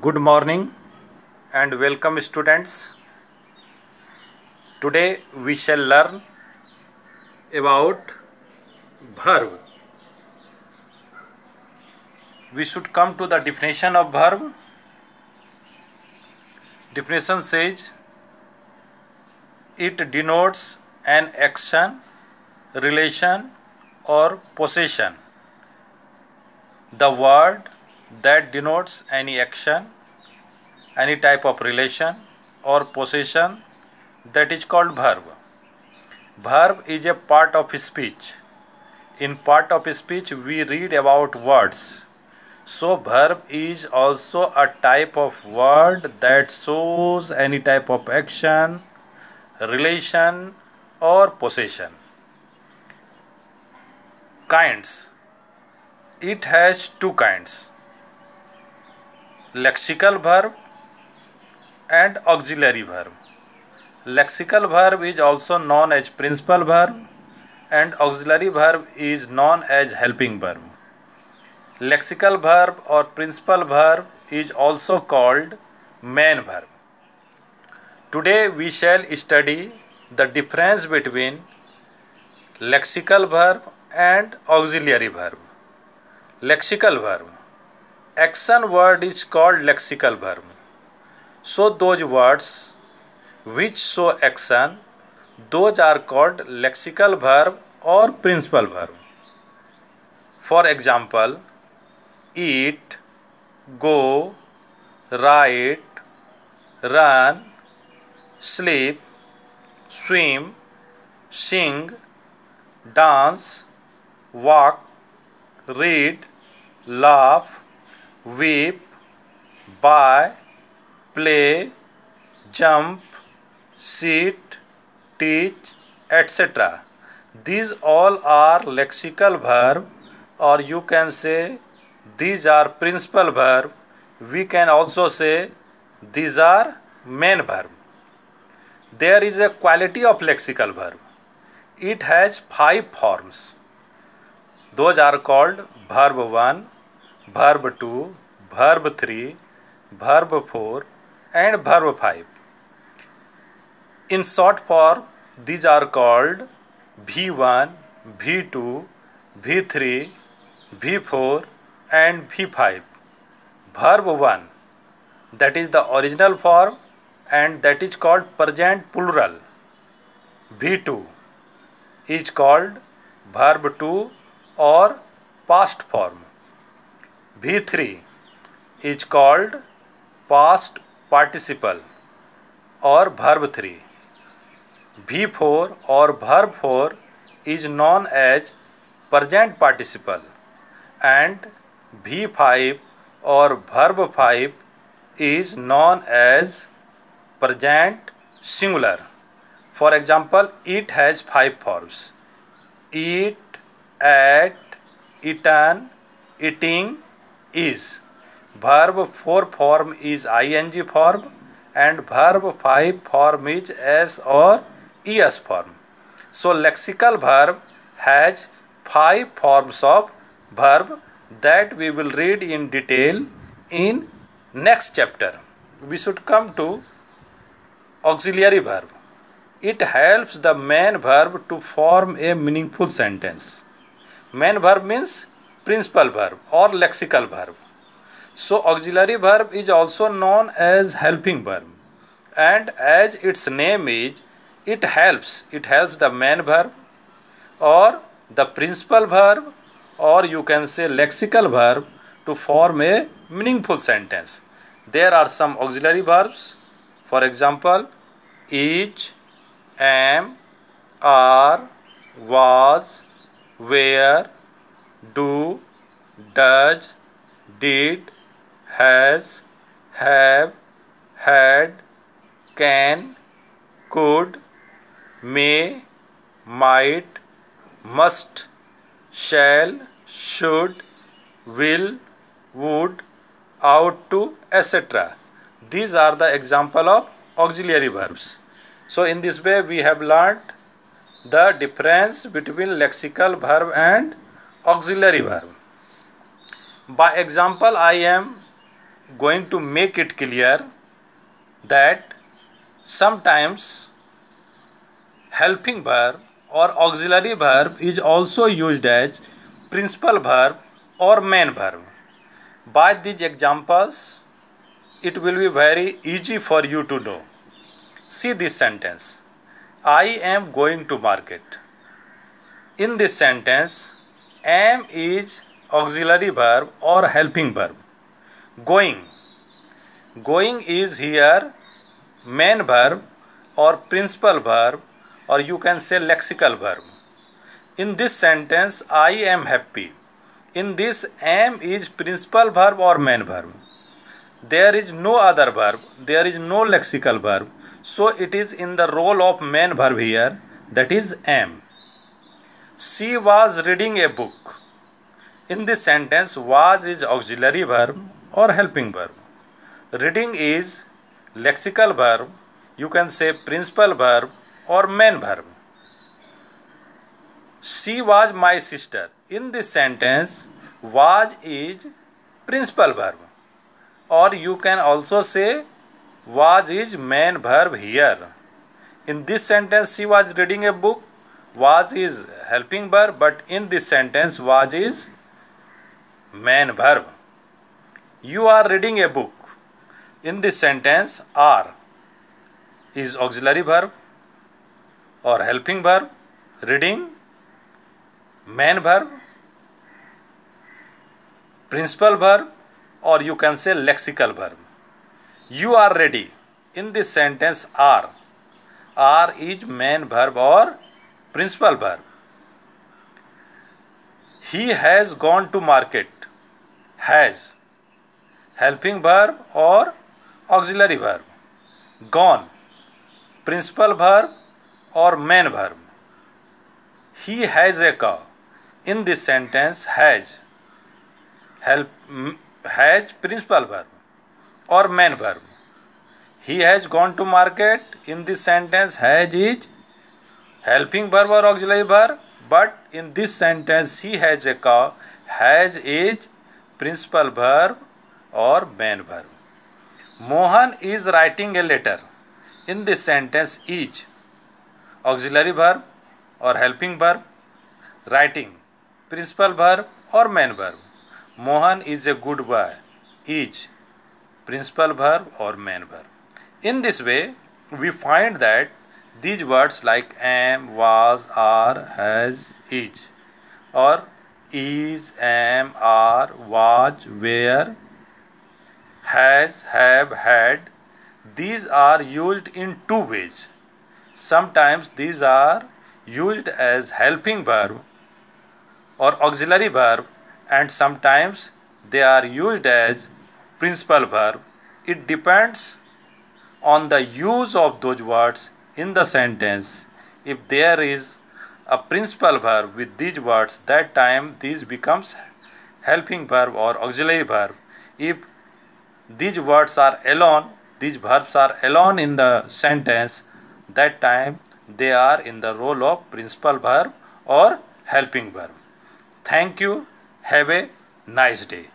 Good morning and welcome students. Today we shall learn about verb. We should come to the definition of verb. Definition says it denotes an action, relation or possession. The word that denotes any action, any type of relation or possession, that is called verb. Verb is a part of speech. In part of speech we read about words. So verb is also a type of word that shows any type of action, relation or possession. Kinds. It has two kinds: lexical verb and auxiliary verb. Lexical verb is also known as principal verb and auxiliary verb is known as helping verb. Lexical verb or principal verb is also called main verb. Today we shall study the difference between lexical verb and auxiliary verb. Lexical verb. Action word is called lexical verb. So those words which show action, those are called lexical verb or principal verb. For example, eat, go, write, run, sleep, swim, sing, dance, walk, read, laugh, weep, buy, play, jump, sit, teach, etc. These all are lexical verb, or you can say these are principal verb. We can also say these are main verb. There is a quality of lexical verb. It has 5 forms. Those are called verb 1, verb 2, verb 3, verb 4 and verb 5. In short form, these are called V1, V2, V3, V4 and V5. Verb 1, that is the original form and that is called present plural. V2 is called verb 2 or past form. V3 is called past participle or verb 3. V4 or verb 4 is known as present participle and V5 or verb 5 is known as present singular. For example, it has 5 forms: eat, ate, eaten, eating, is. Verb 4 form is ing form and verb 5 form is s or es form. So lexical verb has 5 forms of verb that we will read in detail in next chapter. We should come to auxiliary verb. It helps the main verb to form a meaningful sentence. Main verb means principal verb or lexical verb. So auxiliary verb is also known as helping verb, and as its name is, it helps the main verb or the principal verb, or you can say lexical verb, to form a meaningful sentence. There are some auxiliary verbs. For example, is, am, are, was, were, do, does, did, has, have, had, can, could, may, might, must, shall, should, will, would, ought to, etc. These are the example of auxiliary verbs. So in this way we have learnt the difference between lexical verb and auxiliary verb. By example, I am going to make it clear that sometimes helping verb or auxiliary verb is also used as principal verb or main verb. By these examples, it will be very easy for you to know. See this sentence. I am going to market. In this sentence, am is auxiliary verb or helping verb. Going. Going is here main verb or principal verb, or you can say lexical verb. In this sentence, I am happy. In this, am is principal verb or main verb. There is no other verb. There is no lexical verb. So it is in the role of main verb here, that is am. She was reading a book. In this sentence, was is auxiliary verb or helping verb. Reading is lexical verb. You can say principal verb or main verb. She was my sister. In this sentence, was is principal verb, or you can also say was is main verb here. In this sentence, she was reading a book. Was is helping verb, but in this sentence, was is main verb. You are reading a book. In this sentence, are is auxiliary verb or helping verb. Reading, main verb, principal verb, or you can say lexical verb. You are ready. In this sentence, are is main verb or principal verb. He has gone to market. Has, helping verb or auxiliary verb. Gone, principal verb or main verb. He has a car. In this sentence, has principal verb or main verb. He has gone to market. In this sentence, has is helping verb or auxiliary verb, but in this sentence, he has a car. Has is principal verb or main verb. Mohan is writing a letter. In this sentence, is auxiliary verb or helping verb. Writing, principal verb or main verb. Mohan is a good boy. Is principal verb or main verb. In this way, we find that these words like am, was, are, has, is, or is, am, are, was, were, has, have, had, these are used in two ways. Sometimes these are used as helping verb or auxiliary verb, and sometimes they are used as principal verb. It depends on the use of those words in the sentence. If there is a principal verb with these words, that time these becomes helping verb or auxiliary verb. If these words are alone, these verbs are alone in the sentence, that time they are in the role of principal verb or helping verb. Thank you. Have a nice day.